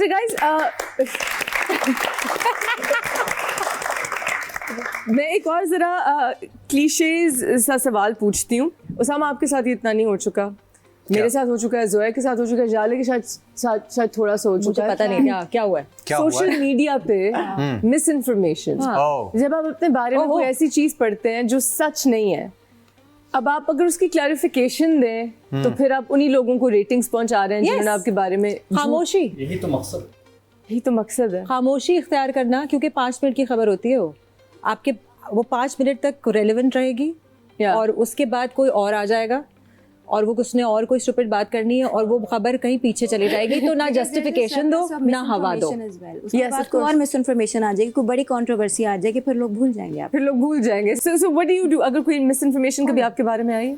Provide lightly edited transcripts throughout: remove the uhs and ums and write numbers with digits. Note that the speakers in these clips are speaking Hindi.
अच्छा गाइस, मैं एक और जरा क्लीशेज सा सवाल पूछती हूँ। उसामा, आपके साथ ये इतना नहीं हो चुका, मेरे साथ हो चुका है, जोया के साथ हो चुका है, जाले के शायद थोड़ा सा हो चुका है। पता नहीं क्या हुआ है। सोशल मीडिया पे मिस इन्फॉर्मेशन, जब आप अपने बारे में कोई ऐसी चीज पढ़ते हैं जो सच नहीं है, अब आप अगर उसकी क्लैरिफिकेशन दें तो फिर आप उन्हीं लोगों को रेटिंग्स पहुंचा रहे हैं जिन्होंने आपके बारे में खामोशी, यही तो मकसद है। खामोशी इख्तियार करना, क्योंकि 5 मिनट की खबर होती है वो 5 मिनट तक रेलेवेंट रहेगी और उसके बाद कोई और आ जाएगा और वो उसने और कोई स्टूपिड बात करनी है और वो खबर कहीं पीछे चली जाएगी। तो ना जस्टिफिकेशन दो ना हवा दो। और मिस इन्फॉर्मेशन आ जाएगी, कोई बड़ी कंट्रोवर्सी आ जाएगी, फिर लोग भूल जाएंगे so what do you do अगर कोई मिस इन्फॉर्मेशन कभी आपके बारे में आई?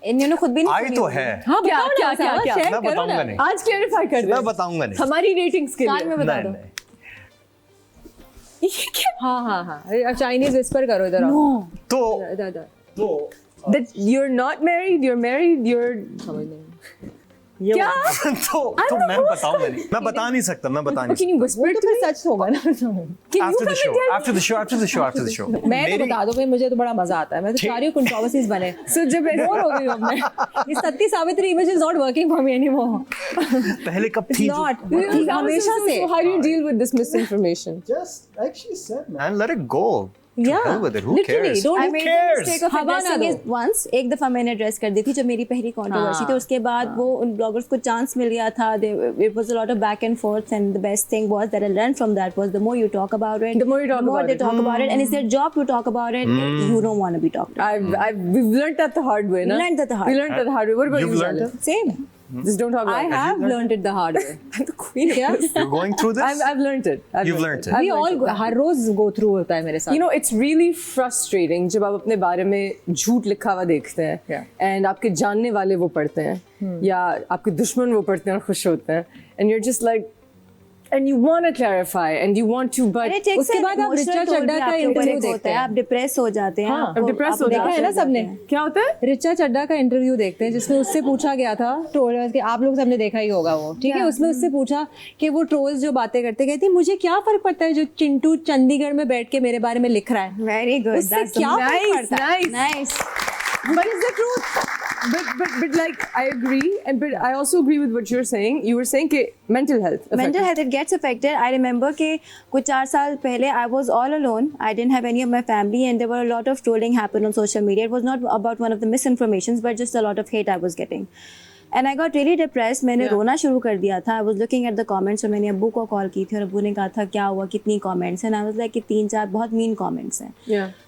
इन्होंने खुद भी नहीं आई तो है। हाँ, क्या मैं बताऊंगा नहीं, आज क्लैरिफाई कर दे। मैं बताऊंगा नहीं हमारी रेटिंग्स के लिए में बता दो। हाँ चाइनीज विस्पर करो इधर आओ। तो that you're not married, you're married, you're क्या? तो मैं बताऊंगा नहीं, मैं बता नहीं सकता, मैं बता नहीं Can you whisper to me? सच होगा ना। After the show. मैं तो बता दूं भाई, मुझे तो बड़ा मजा आता है, मैं तो चाह रही हूँ कंट्रोवर्सीज बने। So जब बोर हो गई हूँ मैं। ये Satti Savitri image is not working for me anymore. पहले कब थी? हमेशा से। So how do you deal with this misinformation? Just like she said, man. And let it go. Yeah, hell with it. Who literally, cares? don't I who made cares? the mistake of हवा ना addressing दो। it once। एक दफा मैंने एड्रेस कर दी थी जब मेरी पहली कंट्रोवर्सी थी। उसके बाद वो उन ब्लॉगर्स को चांस मिल गया था। It was a lot of back and forth, and the best thing was that I learned from that was the more you talk about it, The more you talk about they it. talk about it, and it's their job to talk about it. You don't want to be talked about. We've learned that the hard way, na? We learned that the hard We learned that the hard way. What about You've you, learned Zanta? Same. Just don't talk about I it. have learned it the hard way. I'm the queen of this. You're going through this? I've learned it. You've learned it. I've We all learned it. Her rose go through होता है मेरे साथ। You know, it's really frustrating जब आप अपने बारे में झूठ लिखा हुआ देखते हैं and आपके जानने वाले वो पढ़ते हैं या आपके दुश्मन वो पढ़ते हैं और खुश होते हैं and you're just like and you want to clarify and you want to but उसके बाद आप रिचा चड्ढा का इंटरव्यू देखते हैं, आप डिप्रेस हो जाते हैं। आप डिप्रेस हो देखा जाते है ना हैं। सबने? क्या होता है? रिचा चड्ढा का इंटरव्यू देखते हैं जिसमें उससे पूछा गया था ट्रोलर्स के, आप लोग सबने देखा ही होगा वो, ठीक है? उसमें उससे पूछा कि वो ट्रोल्स जो बातें करते कहती मुझे क्या फर्क पड़ता है जो चिंटू चंडीगढ़ में बैठ के मेरे बारे में लिख रहा है। Very good. उससे क्या फर्क पड़ता है? Nice. But it's the truth. But like I agree, and but I also agree with what you're saying. You were saying कि mental health. Mental health, it gets affected. I remember कि कुछ 4 साल पहले I was all alone. I didn't have any of my family, and there were a lot of trolling happened on social media. It was not about one of the misinformations, but just a lot of hate I was getting. And I got really depressed. मैंने रोना शुरू कर दिया था. I was looking at the comments और मैंने अब्बू को कॉल की थी और अब्बू ने कहा था क्या हुआ, कितनी comments हैं? And I was like कि 3-4 बहुत mean comments हैं.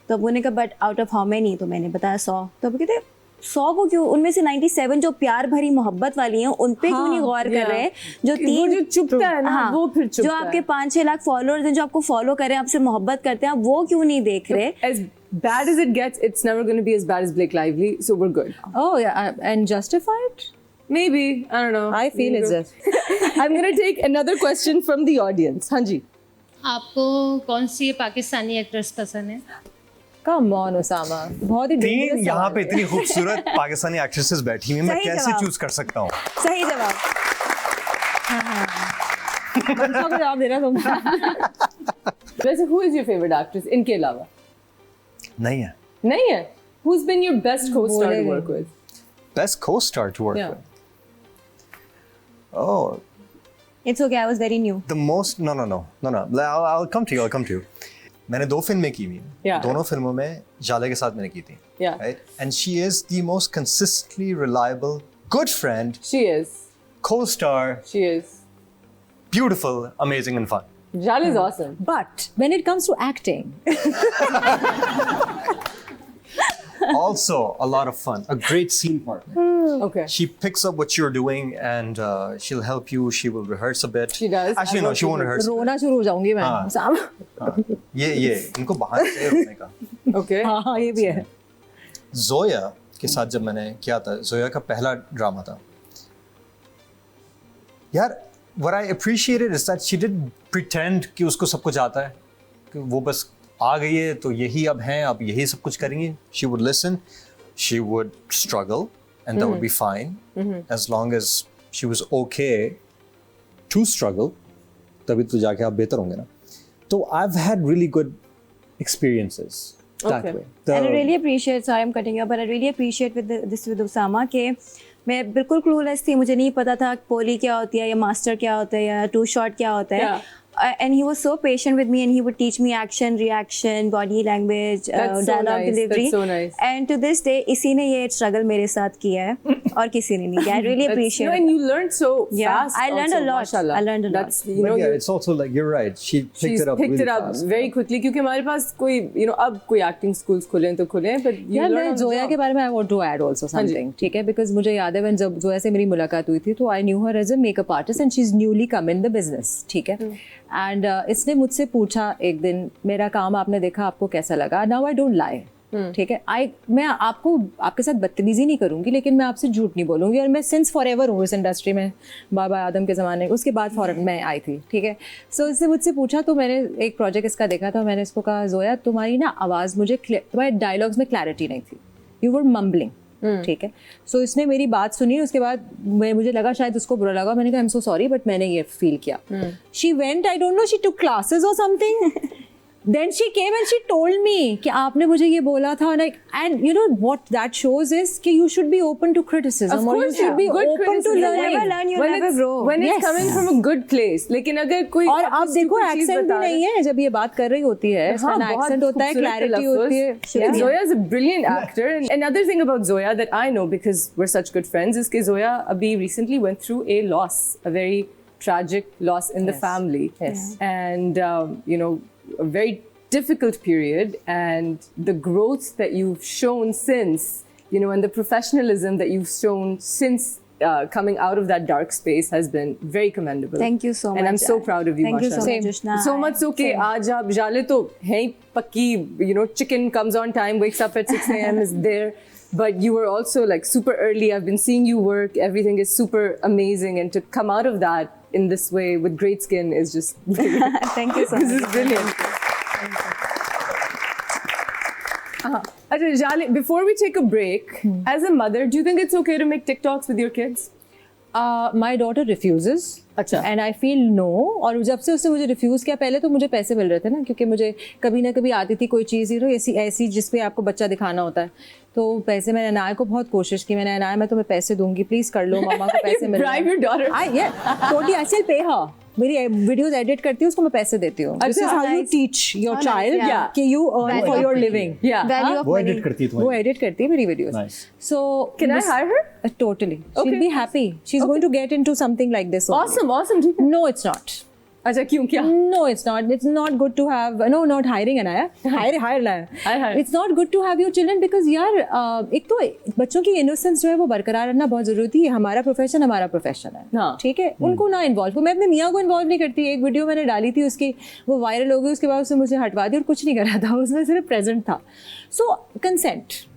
तो अब्बू ने कहा but out of how many? तो मैंने बताया 100. तो अब्बू कहते 100 को क्यों, उनमें से 97 जो प्यार भरी मोहब्बत वाली हैं उन पे क्यों नहीं गौर कर रहे हैं? जो 3 जो चुपता है ना वो फिर चुपता जो आपके 5-6 लाख फॉलोअर्स हैं जो आपको फॉलो कर रहे हैं, आपसे मोहब्बत करते हैं, वो क्यों नहीं देख रहे? As bad as it gets, it's never going to be as bad as Blake Lively, so we're good. Oh yeah, and justified? Maybe, I don't know. I feel it's just. I'm going to take another question from the audience. हाँ जी. आपको कौन सी पाकिस्तानी एक्ट्रेस पसंद है? Come on उसामा, बहुत ही तीन dangerous यहाँ सवाल पे है। इतनी खूबसूरत पाकिस्तानी एक्ट्रेसेस बैठी हुई हैं, मैं सही कैसे जवाब। चूज कर सकता हूँ? सही जवाब। बच्चों को जवाब देना तुम। वैसे who is your favorite actress इनके अलावा? नहीं है। नहीं है? Who's been your best co-star to work with? Best co-star to work Yeah. with. Oh, It's okay, I was very new. the most no. I'll come to you. मैंने 2 फिल्में की हुई हैं. Yeah. दोनों फिल्मों में जाले के साथ मैंने की थी. Yeah. Right? And she is the most consistently reliable, good friend, She is. co-star, She is. beautiful, amazing and fun. Jal is awesome. But when it comes to acting, Also, a lot of fun. A great scene partner. Okay. She picks up what you're doing and she'll help you. She will rehearse a bit. She does. Actually, I no, work she with won't her. rehearse. रोना शुरू हो जाऊंगी मैं। हाँ। उसामा, ये इनको बहाना चाहिए रोने का. Okay. हाँ ये भी है। जोया के साथ जब मैंने किया था, जोया का पहला ड्रामा था. यार, what I appreciated is that she didn't pretend कि उसको सब कुछ आता है, कि वो बस आ गई है तो यही अब हैं, अब यही सब कुछ करेंगे. She would listen, she would struggle, and that would be fine, as long as she was okay to struggle, तभी तो जाके आप बेहतर होंगे ना. तो I've had really good experiences that Okay. way. And I really appreciate, sorry I'm cutting you, but I really appreciate this with Usama कि मैं बिल्कुल क्लूलेस थी, मुझे नहीं पता था पोली क्या होती है या मास्टर क्या होता है या टू शॉट क्या होता है. Yeah. And he was so patient with me and he would teach me action, reaction, body language, That's so dialogue nice. delivery. That's so nice. And to this day, इसी ने ये struggle मेरे साथ किया है और किसी ने नहीं किया. I really appreciate No, it. and you learned so Yeah, fast. I learned also, a lot. mashallah. I learned a lot. That's, you But know, yeah, it's also like you're right. She picked she's it up picked really it up fast. very quickly क्योंकि हमारे पास कोई अब कोई acting schools खुले हैं तो खुले हैं, but you यार learn मैं on the जोया job. के बारे में I want to add also something, ठीक है, बिकॉज मुझे याद है जब जोया से मेरी मुलाकात हुई थी तो I knew her as a makeup artist and she is newly come in the business, ठीक है. एंड इसने मुझसे पूछा एक दिन, मेरा काम आपने देखा, आपको कैसा लगा? नाउ आई डोंट लाई, ठीक है, मैं आपके साथ बदतमीजी नहीं करूंगी, लेकिन मैं आपसे झूठ नहीं बोलूंगी. और मैं सिंस फॉर एवर हूँ इस इंडस्ट्री में, बाबा आदम के ज़माने, उसके बाद फॉरन में आई थी, ठीक है. सो इसने मुझसे पूछा तो मैंने एक प्रोजेक्ट इसका देखा था, मैंने इसको कहा जोया तुम्हारी ना आवाज़ मुझे, तुम्हारे डायलॉग्स में क्लैरिटी नहीं थी, यू वर मम्बलिंग, ठीक है. सो इसने मेरी बात सुनी, उसके बाद मुझे लगा शायद उसको बुरा लगा, मैंने कहा I am so sorry but मैंने ये फील किया. She went, I don't know, she took classes और something. Then she came and she told me कि आपने मुझे ये बोला था, and you know what that shows is कि you should be open to criticism, Of or you course, should be good open to criticism. learning. Never learn, you'll When never it's- grow. When it's Yes. coming from a good place. लेकिन अगर कोई और आपको आप देखो stupid चीज़ एक्सेंट भी बता नहीं रहा है जब ये बात कर रही होती है, इसका ना एक्सेंट होता है, क्लैरिटी होती है. Yeah. Zoya is a brilliant actor. And another thing about Zoya that I know because we're such good friends is that Zoya abhi recently went through a loss, a very tragic loss in the Yes. family. Yes. And, a very difficult period. And the growth that you've shown since, and the professionalism that you've shown since coming out of that dark space has been very commendable. Thank you so much. And I'm so proud of you, Thank you so mashallah. much, Jushna. So much so कि आज आप जाले तो हैं ही पक्की, chicken comes on time, wakes up at 6 a.m. is there. But you were also like super early. I've been seeing you work. Everything is super amazing. And to come out of that in this way with great skin is just brilliant. Thank you so This much. is brilliant. Ajay, Jale, before we take a break, as a mother, do you think it's okay to make TikToks with your kids? My daughter refuses. अच्छा. And I feel no. और जब से उसने मुझे रिफ्यूज़ किया, पहले तो मुझे पैसे मिल रहे थे ना, क्योंकि मुझे कभी ना कभी आती थी कोई चीज़ ऐसी जिसपे आपको बच्चा दिखाना होता है, तो पैसे मैंने अनाया को बहुत कोशिश की, मैंने अनाया मैं तुम्हें पैसे दूंगी, प्लीज़ कर लो, मम्मा को पैसे मिल रहे हैं. Bribe your daughter. Totally I still पे हर. मेरी वीडियोस एडिट करती हूँ, उसको मैं पैसे देती हूँ. This is how you teach your Oh, child nice, yeah. कि you earn for your living. Yeah. Value of वो money. edit करती है वो तुम्हारी. एडिट करती है मेरी videos. Nice. So Can I hire her? Totally. Okay. She'll be happy. She's going to get into something like this. only. Awesome. ठीक है. No, it's not. अच्छा क्यों क्या? No, it's not. It's not good to have. No, not hiring Anaya. Hire Anaya. Hire. It's not good to have your children because यार एक तो बच्चों की innocence जो है वो बरकरार रखना बहुत जरूरी है. हमारा प्रोफेशन है. हाँ. ठीक है. उनको ना इन्वॉल्व. मैं अपने मियाँ को इन्वॉल्व नहीं करती. एक वीडियो मैंने डाली थी उसकी, वो वायरल हो गई, उसके बाद उसने मुझे हटवा दी और कुछ नहीं करा था, उसमें सिर्फ प्रेजेंट था. So consent.